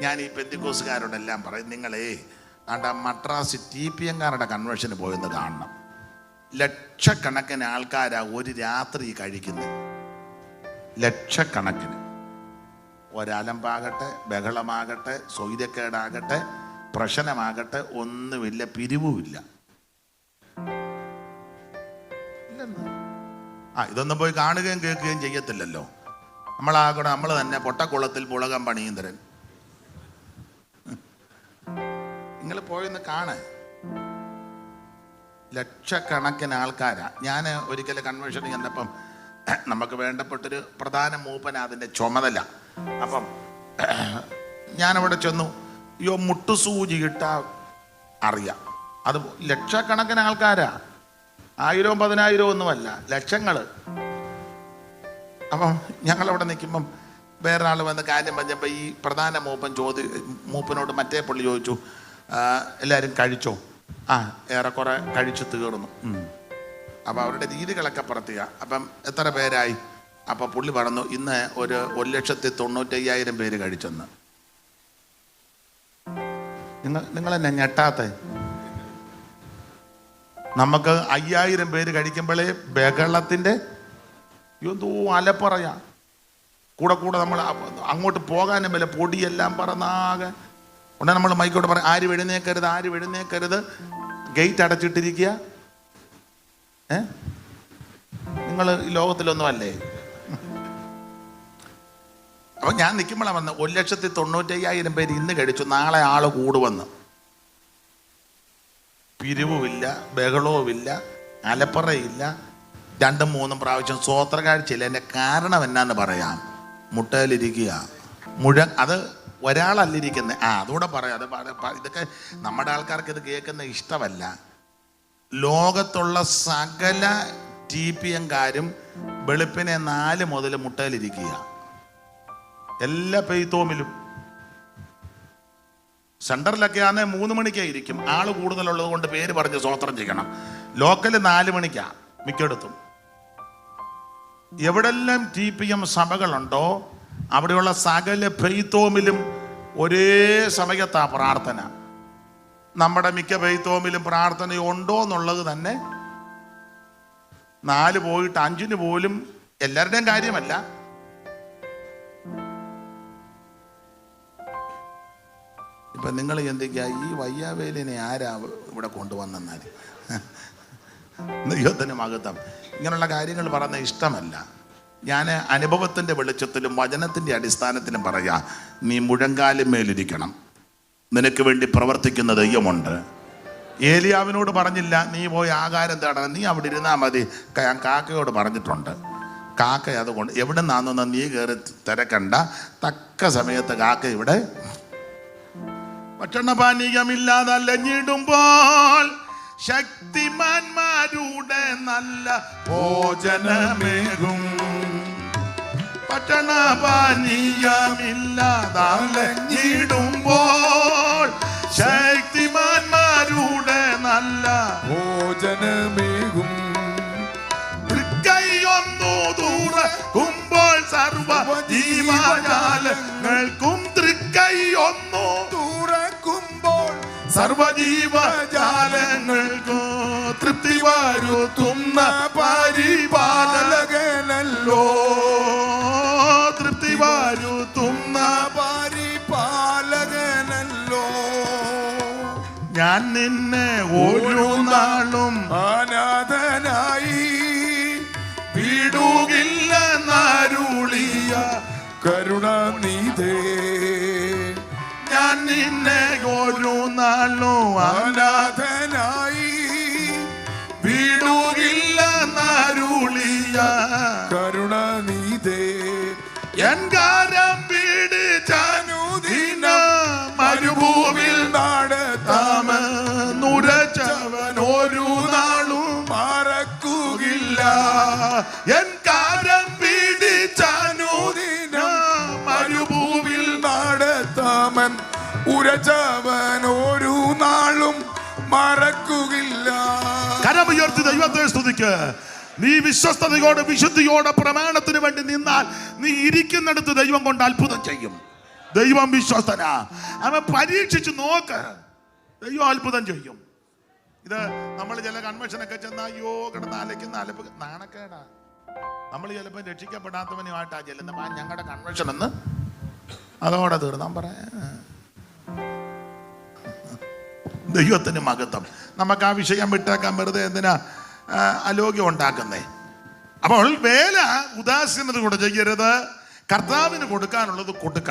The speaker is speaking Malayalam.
ഞാൻ ഈ പെന്തിക്കോസുകാരോടെല്ലാം പറയും, നിങ്ങളെ മദ്രാസ് TPM-കാരുടെ കൺവെൻഷന് പോയെന്ന് കാണണം. ലക്ഷക്കണക്കിന് ആൾക്കാരാ ഒരു രാത്രി കഴിക്കുന്നത്, ലക്ഷക്കണക്കിന്. ഒരലമ്പാകട്ടെ, ബഹളമാകട്ടെ, സ്വൈര്യക്കേടാകട്ടെ, പ്രശ്നമാകട്ടെ, ഒന്നുമില്ല, പിരിവുമില്ല. ഇതൊന്നും പോയി കാണുകയും കേൾക്കുകയും ചെയ്യത്തില്ലല്ലോ. നമ്മളാകണം നമ്മൾ തന്നെ പൊട്ടക്കുളത്തിൽ പുളകം പണിയും തരൻ. നിങ്ങൾ പോയെന്ന് കാണാൻ ലക്ഷക്കണക്കിന് ആൾക്കാരാ. ഞാൻ ഒരിക്കലും കൺവെൻഷന് ചെന്നപ്പം നമുക്ക് വേണ്ടപ്പെട്ടൊരു പ്രധാന മൂപ്പന അതിൻ്റെ ചുമതല. അപ്പം ഞാനവിടെ ചെന്നു. മുട്ടുസൂചി ഇട്ടാൽ അറിയാം, അത് ലക്ഷക്കണക്കിന് ആൾക്കാരാ. 1000 10,000 ഒന്നുമല്ല, ലക്ഷങ്ങൾ. അപ്പം ഞങ്ങളവിടെ നിൽക്കുമ്പം വേറൊരാൾ വന്ന് കാര്യം പറഞ്ഞപ്പോൾ ഈ പ്രധാന മൂപ്പനോട് മറ്റേ പുള്ളി ചോദിച്ചു, എല്ലാവരും കഴിച്ചോ? ഏറെക്കുറെ കഴിച്ചു തീർന്നു. അപ്പം അവരുടെ രീതികളൊക്കെ പ്രത്യേക. അപ്പം എത്ര പേരായി? അപ്പം പുള്ളി പറഞ്ഞു, ഇന്ന് 1,95,000 പേര് കഴിച്ചെന്ന്. നിങ്ങളെന്നെ ഞെട്ടാത്തെ? നമുക്ക് 5,000 പേര് കഴിക്കുമ്പോഴേ ബഹളത്തിൻ്റെ എന്തോ അലപ്പറയാ. കൂടെ നമ്മൾ അങ്ങോട്ട് പോകാനും വല്ല പൊടിയെല്ലാം പറന്നാകെ ഉടനെ നമ്മൾ മൈക്കോട്ട് പറയും, ആരും എഴുന്നേക്കരുത്, ഗേറ്റ് അടച്ചിട്ടിരിക്കുക. നിങ്ങൾ ഈ ലോകത്തിലൊന്നും അല്ലേ? അപ്പം ഞാൻ നിൽക്കുമ്പോഴാണ് വന്നത്, 1,95,000 പേര് ഇന്ന് കഴിച്ചു, നാളെ ആള് കൂടുവന്ന്. പിരിവുമില്ല, ബഹളവുമില്ല, അലപ്പറയില്ല. 2-3 പ്രാവശ്യം സ്വോത്രകാഴ്ചയില്ല. എൻ്റെ കാരണം എന്നാന്ന് പറയാം, മുട്ടയിലിരിക്കുക. അത് ഒരാളല്ലിരിക്കുന്നത്. അതുകൂടെ പറയാം. ഇതൊക്കെ നമ്മുടെ ആൾക്കാർക്ക് ഇത് കേൾക്കുന്ന ഇഷ്ടമല്ല. ലോകത്തുള്ള സകല TPM-കാരും വെളുപ്പിനെ 4 മുതൽ മുട്ടയിലിരിക്കുക. എല്ലാ പെയ്ത്തോമിലും. സെൻറ്ററിലൊക്കെ ആണെങ്കിൽ 3 മണിക്കായിരിക്കും. ആൾ കൂടുതലുള്ളത് കൊണ്ട് പേര് പറഞ്ഞ് സ്വോത്രം ചെയ്യണം. ലോക്കല് 4 മണിക്കാണ് മിക്കയിടത്തും. എവിടെല്ലാം TPM സഭകളുണ്ടോ അവിടെയുള്ള സകല പെയ്ത്തോമിലും ഒരേ സമയത്താ പ്രാർത്ഥന. നമ്മുടെ മിക്ക പെയ്ത്തോമിലും പ്രാർത്ഥനയുണ്ടോ എന്നുള്ളത് തന്നെ 4 പോയിട്ട് 5 പോലും എല്ലാവരുടെയും കാര്യമല്ല. ഇപ്പം നിങ്ങൾ ചിന്തിക്കുക, ഈ വയ്യാവേലിനെ ആരാ ഇവിടെ കൊണ്ടുവന്നാൽ? ദൈവത്തിന് മഹത്വം. ഇങ്ങനെയുള്ള കാര്യങ്ങൾ പറയുന്ന ഇഷ്ടമല്ല. ഞാൻ അനുഭവത്തിൻ്റെ വെളിച്ചത്തിലും വചനത്തിൻ്റെ അടിസ്ഥാനത്തിലും പറയാം, നീ മുഴങ്കാലും മേലിരിക്കണം. നിനക്ക് വേണ്ടി പ്രവർത്തിക്കുന്ന ദൈവമുണ്ട്. ഏലിയാവിനോട് പറഞ്ഞില്ല, നീ പോയി ആഹാരം തേടണം, നീ അവിടെ ഇരുന്നാൽ മതി. ഞാൻ കാക്കയോട് പറഞ്ഞിട്ടുണ്ട്. കാക്ക അതുകൊണ്ട് എവിടെ നിന്നാണെന്ന് നീ കയറി തിരക്കണ്ട, തക്ക സമയത്ത് കാക്ക ഇവിടെ. ഭക്ഷണപാനീയമില്ലാതെ അലഞ്ഞിടുമ്പോൾ ശക്തിമാന്മാരുടെ നല്ല ഭോജനമേകും. ഭക്ഷണപാനീയമില്ലാതെ അലഞ്ഞിടുമ്പോൾ ശക്തിമാന്മാരുടെ നല്ല ഭോജനമേകും. തൃക്കൈയൊന്നു തുറക്കുമ്പോൾ സർവ ജീവജാലങ്ങൾക്കും തൃക്കൈയൊന്നു തുറക്കുമ്പോൾ സർവജീവജാലങ്ങൾക്കും തൃപ്തി വരുത്തുന്ന പരിപാലകനല്ലോ. തൃപ്തി വരുത്തുന്ന പരിപാലകനല്ലോ. ഞാൻ നിന്നെ ഒരു നാളും അനാഥനായി വിടുകില്ലെന്നരുളിയ കരുണാനിധേ. ഞാൻ നിന്നെ ഒരു നാളും അനാഥനായി വിടുകില്ലെന്നരുളിയ കരുണാനിധേ. എൻ കാരം പിടിച്ചനുദിന മരുഭൂവിൽ നടത്താമെന്നുരച്ചവൻ ഒരു നാളും മറക്കുകയില്ല. എൻ കാരം പിടിച്ചനുദിന മരുഭൂവിൽ നടത്താമൻ ഉരച്ചവൻ ഒരു നാളും മറക്കുകയില്ല. കരമുയർത്തി ദൈവത്തെ സ്തുതിക്ക്. നീ വിശ്വസ്തയോടെ വിശുദ്ധിയോടെ പ്രമാണത്തിന് വേണ്ടി നിന്നാൽ നീ ഇരിക്കുന്നിടത്ത് ദൈവം കൊണ്ട് അത്ഭുതം ചെയ്യും. ദൈവം വിശ്വസ്തനാ. അവൻ പരീക്ഷിച്ച് നോക്ക്, ദൈവം അത്ഭുതം ചെയ്യും. ഇത് നമ്മൾ ചില കൺവെൻഷനൊക്കെ ചെന്ന അയ്യോ കിടന്ന് അലയ്ക്കുന്ന അലപ്പ് നാണക്കേടാ. നമ്മൾ ചിലപ്പോൾ രക്ഷിക്കപ്പെടാത്തവനുമായിട്ടാ ചെല്ലുന്ന ഞങ്ങളുടെ കൺവെൻഷൻ എന്ന് അതോടെ തീർന്നാൻ പറയാ. ദൈവത്തിന് മഹത്വം. നമുക്ക് ആ വിഷയം വിട്ടേക്കാൻ വെറുതെ എന്തിനാ അലോഗ്യം ഉണ്ടാക്കുന്നേ. അപ്പോൾ വേല ഉദാസീനത കൊണ്ട് ചെയ്യരുത്. കർത്താവിന് കൊടുക്കാനുള്ളത് കൊടുക്കണം.